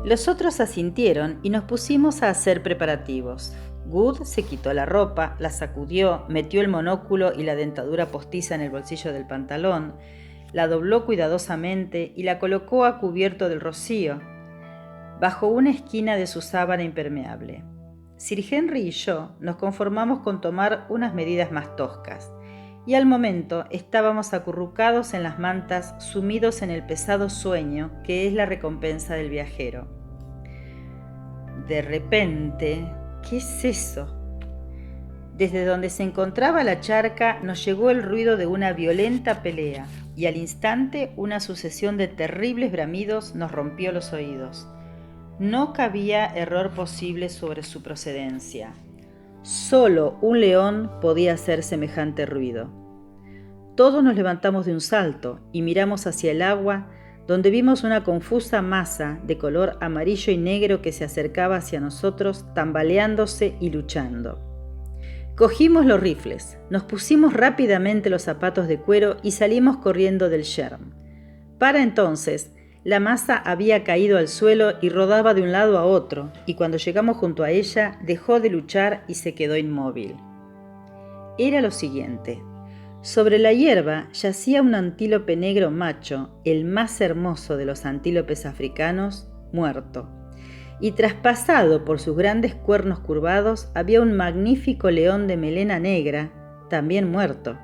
Los otros asintieron y nos pusimos a hacer preparativos. Good se quitó la ropa, la sacudió, metió el monóculo y la dentadura postiza en el bolsillo del pantalón, la dobló cuidadosamente y la colocó a cubierto del rocío, bajo una esquina de su sábana impermeable. Sir Henry y yo nos conformamos con tomar unas medidas más toscas, y al momento estábamos acurrucados en las mantas, sumidos en el pesado sueño que es la recompensa del viajero. De repente, ¿qué es eso? Desde donde se encontraba la charca nos llegó el ruido de una violenta pelea, y al instante una sucesión de terribles bramidos nos rompió los oídos. No cabía error posible sobre su procedencia. Solo un león podía hacer semejante ruido. Todos nos levantamos de un salto y miramos hacia el agua, donde vimos una confusa masa de color amarillo y negro que se acercaba hacia nosotros, tambaleándose y luchando. Cogimos los rifles, nos pusimos rápidamente los zapatos de cuero y salimos corriendo del sherm. Para entonces, la masa había caído al suelo y rodaba de un lado a otro, y cuando llegamos junto a ella, dejó de luchar y se quedó inmóvil. Era lo siguiente. Sobre la hierba yacía un antílope negro macho, el más hermoso de los antílopes africanos, muerto. Y traspasado por sus grandes cuernos curvados había un magnífico león de melena negra, también muerto.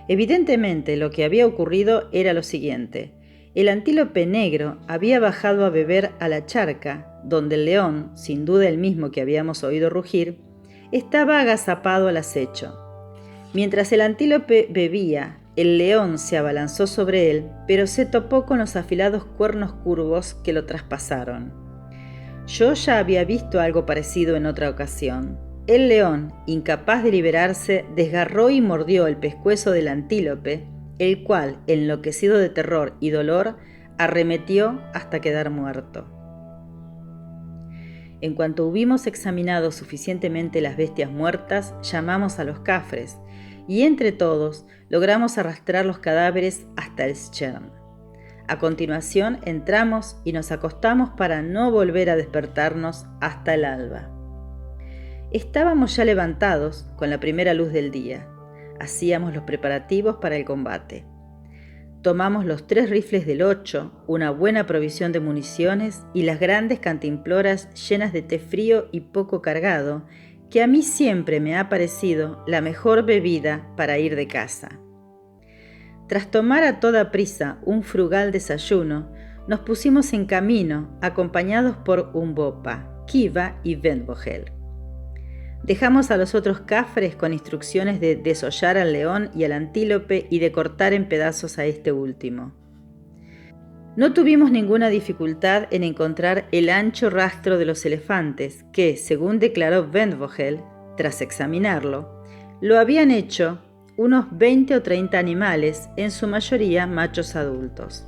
Evidentemente lo que había ocurrido era lo siguiente. El antílope negro había bajado a beber a la charca, donde el león, sin duda el mismo que habíamos oído rugir, estaba agazapado al acecho. Mientras el antílope bebía, el león se abalanzó sobre él, pero se topó con los afilados cuernos curvos que lo traspasaron. Yo ya había visto algo parecido en otra ocasión. El león, incapaz de liberarse, desgarró y mordió el pescuezo del antílope, el cual, enloquecido de terror y dolor, arremetió hasta quedar muerto. En cuanto hubimos examinado suficientemente las bestias muertas, llamamos a los cafres, y entre todos logramos arrastrar los cadáveres hasta el scherm. A continuación entramos y nos acostamos para no volver a despertarnos hasta el alba. Estábamos ya levantados con la primera luz del día. Hacíamos los preparativos para el combate. Tomamos los 3 rifles del 8, una buena provisión de municiones y las grandes cantimploras llenas de té frío y poco cargado, que a mí siempre me ha parecido la mejor bebida para ir de caza. Tras tomar a toda prisa un frugal desayuno, nos pusimos en camino, acompañados por Umbopa, Kiva y Vendvogel. Dejamos a los otros cafres con instrucciones de desollar al león y al antílope y de cortar en pedazos a este último. No tuvimos ninguna dificultad en encontrar el ancho rastro de los elefantes que, según declaró Vendvogel, tras examinarlo, lo habían hecho unos 20 o 30 animales, en su mayoría machos adultos.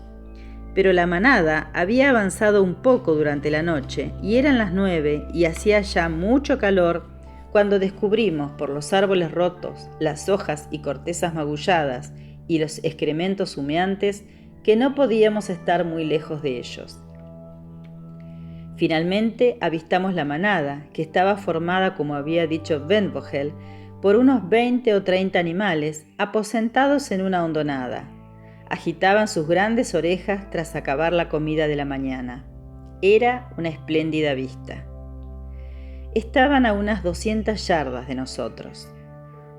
Pero la manada había avanzado un poco durante la noche y eran las 9 y hacía ya mucho calor cuando descubrimos por los árboles rotos, las hojas y cortezas magulladas y los excrementos humeantes que no podíamos estar muy lejos de ellos. Finalmente avistamos la manada, que estaba formada, como había dicho Vendvogel, por unos 20 o 30 animales aposentados en una hondonada. Agitaban sus grandes orejas tras acabar la comida de la mañana. Era una espléndida vista. Estaban a unas 200 yardas de nosotros.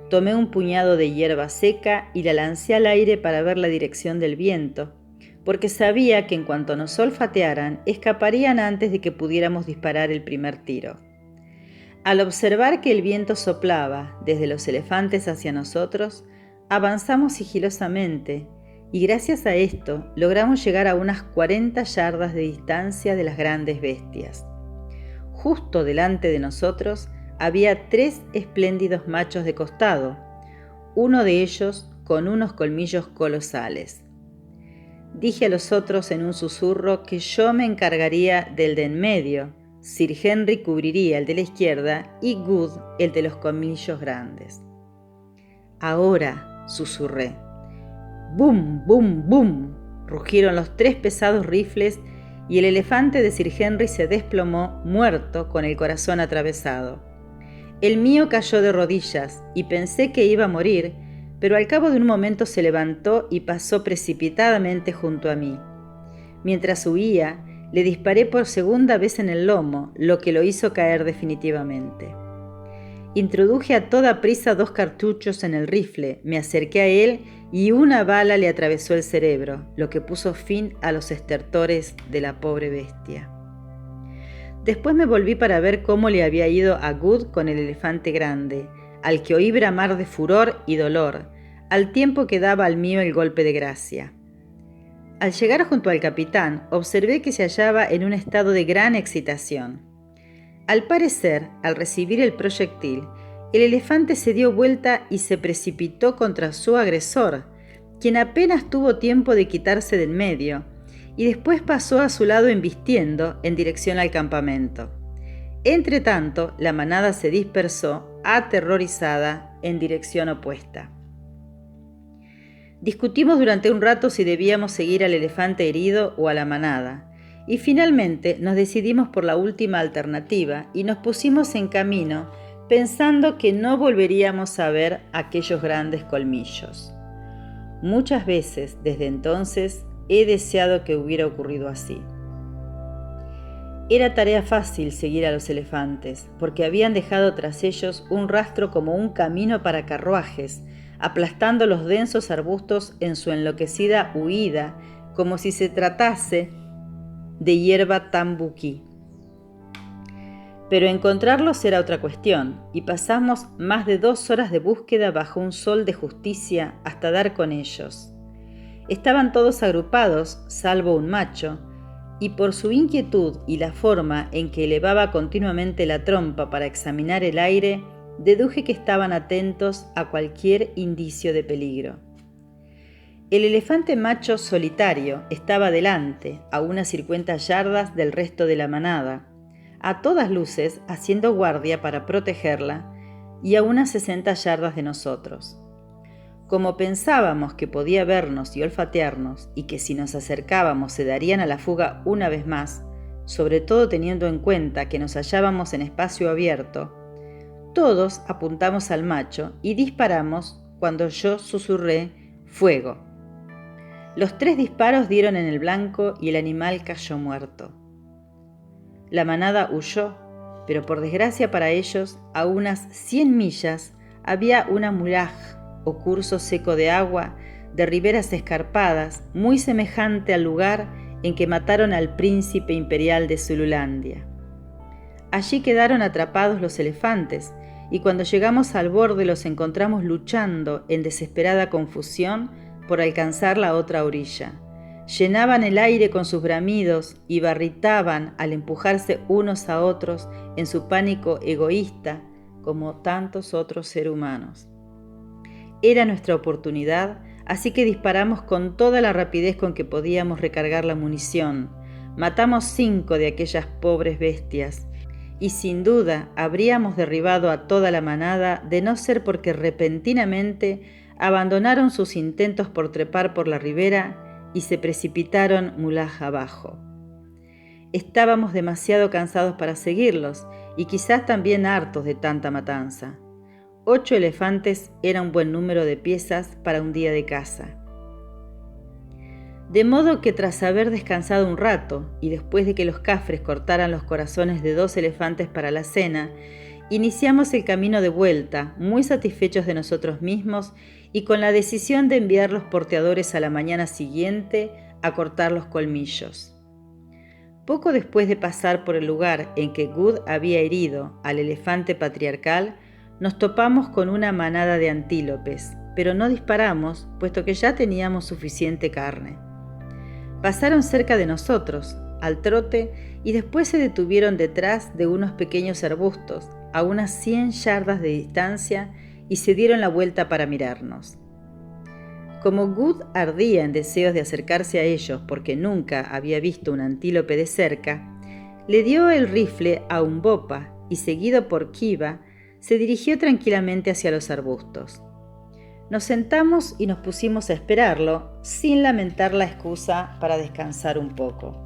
Tomé un puñado de hierba seca y la lancé al aire para ver la dirección del viento, porque sabía que en cuanto nos olfatearan, escaparían antes de que pudiéramos disparar el primer tiro. Al observar que el viento soplaba desde los elefantes hacia nosotros, avanzamos sigilosamente y gracias a esto logramos llegar a unas 40 yardas de distancia de las grandes bestias. Justo delante de nosotros había 3 espléndidos machos de costado, uno de ellos con unos colmillos colosales. Dije a los otros en un susurro que yo me encargaría del de en medio, Sir Henry cubriría el de la izquierda y Good el de los colmillos grandes. Ahora, susurré. ¡Bum, bum, bum! Rugieron los 3 pesados rifles y el elefante de Sir Henry se desplomó, muerto, con el corazón atravesado. El mío cayó de rodillas y pensé que iba a morir, pero al cabo de un momento se levantó y pasó precipitadamente junto a mí. Mientras huía, le disparé por segunda vez en el lomo, lo que lo hizo caer definitivamente. Introduje a toda prisa 2 cartuchos en el rifle, me acerqué a él y una bala le atravesó el cerebro, lo que puso fin a los estertores de la pobre bestia. Después me volví para ver cómo le había ido a Good con el elefante grande, al que oí bramar de furor y dolor, al tiempo que daba al mío el golpe de gracia. Al llegar junto al capitán, observé que se hallaba en un estado de gran excitación. Al parecer, al recibir el proyectil, el elefante se dio vuelta y se precipitó contra su agresor, quien apenas tuvo tiempo de quitarse de en medio, y después pasó a su lado embistiendo en dirección al campamento. Entretanto, la manada se dispersó, aterrorizada, en dirección opuesta. Discutimos durante un rato si debíamos seguir al elefante herido o a la manada, y finalmente nos decidimos por la última alternativa y nos pusimos en camino pensando que no volveríamos a ver aquellos grandes colmillos. Muchas veces desde entonces he deseado que hubiera ocurrido así. Era tarea fácil seguir a los elefantes, porque habían dejado tras ellos un rastro como un camino para carruajes, aplastando los densos arbustos en su enloquecida huida, como si se tratase de hierba tambuquí. Pero encontrarlos era otra cuestión, y pasamos más de 2 horas de búsqueda bajo un sol de justicia hasta dar con ellos. Estaban todos agrupados, salvo un macho, y por su inquietud y la forma en que elevaba continuamente la trompa para examinar el aire, deduje que estaban atentos a cualquier indicio de peligro. El elefante macho solitario estaba delante, a unas 50 yardas del resto de la manada, a todas luces haciendo guardia para protegerla, y a unas 60 yardas de nosotros. Como pensábamos que podía vernos y olfatearnos, y que si nos acercábamos se darían a la fuga una vez más, sobre todo teniendo en cuenta que nos hallábamos en espacio abierto, todos apuntamos al macho y disparamos cuando yo susurré «fuego». Los 3 disparos dieron en el blanco y el animal cayó muerto. La manada huyó, pero por desgracia para ellos, a unas 100 millas había una mulaj, o curso seco de agua, de riberas escarpadas, muy semejante al lugar en que mataron al príncipe imperial de Zululandia. Allí quedaron atrapados los elefantes, y cuando llegamos al borde los encontramos luchando en desesperada confusión por alcanzar la otra orilla. Llenaban el aire con sus bramidos y barritaban al empujarse unos a otros en su pánico egoísta, como tantos otros seres humanos. Era nuestra oportunidad, así que disparamos con toda la rapidez con que podíamos recargar la munición. Matamos 5 de aquellas pobres bestias, y sin duda habríamos derribado a toda la manada de no ser porque repentinamente abandonaron sus intentos por trepar por la ribera y se precipitaron mulaj abajo. Estábamos demasiado cansados para seguirlos y quizás también hartos de tanta matanza. 8 elefantes era un buen número de piezas para un día de caza. De modo que tras haber descansado un rato y después de que los cafres cortaran los corazones de 2 elefantes para la cena, iniciamos el camino de vuelta, muy satisfechos de nosotros mismos y con la decisión de enviar los porteadores a la mañana siguiente a cortar los colmillos. Poco después de pasar por el lugar en que Good había herido al elefante patriarcal, nos topamos con una manada de antílopes, pero no disparamos, puesto que ya teníamos suficiente carne. Pasaron cerca de nosotros, al trote, y después se detuvieron detrás de unos pequeños arbustos, a unas 100 yardas de distancia, y se dieron la vuelta para mirarnos. Como Good ardía en deseos de acercarse a ellos porque nunca había visto un antílope de cerca, le dio el rifle a Umbopa y, seguido por Kiva, se dirigió tranquilamente hacia los arbustos. Nos sentamos y nos pusimos a esperarlo, sin lamentar la excusa para descansar un poco.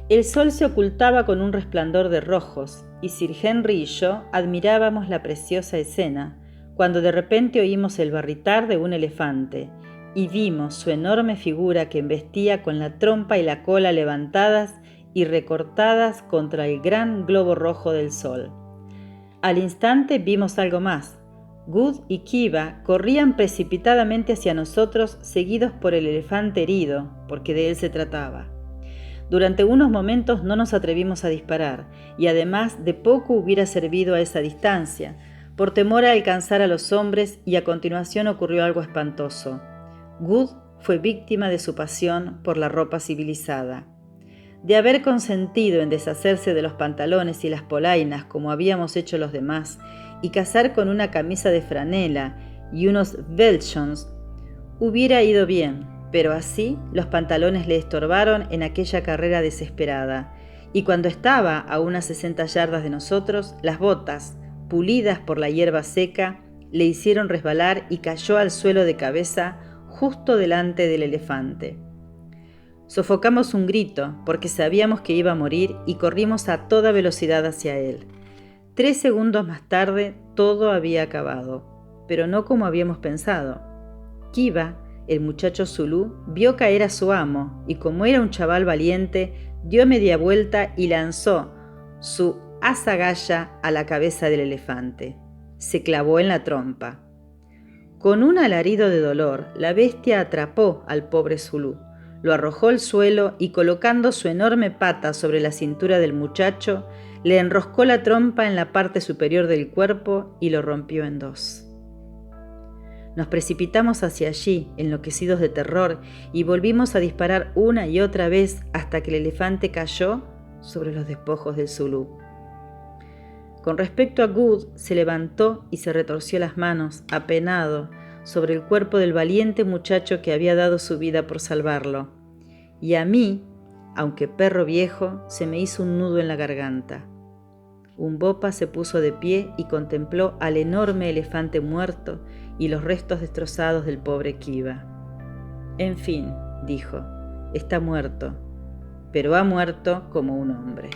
El sol se ocultaba con un resplandor de rojos, y Sir Henry y yo admirábamos la preciosa escena, cuando de repente oímos el barritar de un elefante, y vimos su enorme figura que embestía con la trompa y la cola levantadas y recortadas contra el gran globo rojo del sol. Al instante vimos algo más. Good y Kiva corrían precipitadamente hacia nosotros, seguidos por el elefante herido, porque de él se trataba. Durante unos momentos no nos atrevimos a disparar, y además de poco hubiera servido a esa distancia, por temor a alcanzar a los hombres, y a continuación ocurrió algo espantoso. Good fue víctima de su pasión por la ropa civilizada. De haber consentido en deshacerse de los pantalones y las polainas como habíamos hecho los demás, y cazar con una camisa de franela y unos belchons, hubiera ido bien, pero así los pantalones le estorbaron en aquella carrera desesperada, y cuando estaba a unas 60 yardas de nosotros, las botas, pulidas por la hierba seca, le hicieron resbalar y cayó al suelo de cabeza justo delante del elefante. Sofocamos un grito porque sabíamos que iba a morir y corrimos a toda velocidad hacia él. 3 segundos más tarde todo había acabado, pero no como habíamos pensado. Kiva, el muchacho zulú, vio caer a su amo y como era un chaval valiente, dio media vuelta y lanzó su azagaya a la cabeza del elefante. Se clavó en la trompa. Con un alarido de dolor, la bestia atrapó al pobre zulú, lo arrojó al suelo y colocando su enorme pata sobre la cintura del muchacho, le enroscó la trompa en la parte superior del cuerpo y lo rompió en dos. Nos precipitamos hacia allí, enloquecidos de terror, y volvimos a disparar una y otra vez hasta que el elefante cayó sobre los despojos del zulú. Con respecto a Good, se levantó y se retorció las manos, apenado, sobre el cuerpo del valiente muchacho que había dado su vida por salvarlo. Y a mí, aunque perro viejo, se me hizo un nudo en la garganta. Umbopa se puso de pie y contempló al enorme elefante muerto y los restos destrozados del pobre Kiva. En fin, dijo, está muerto, pero ha muerto como un hombre.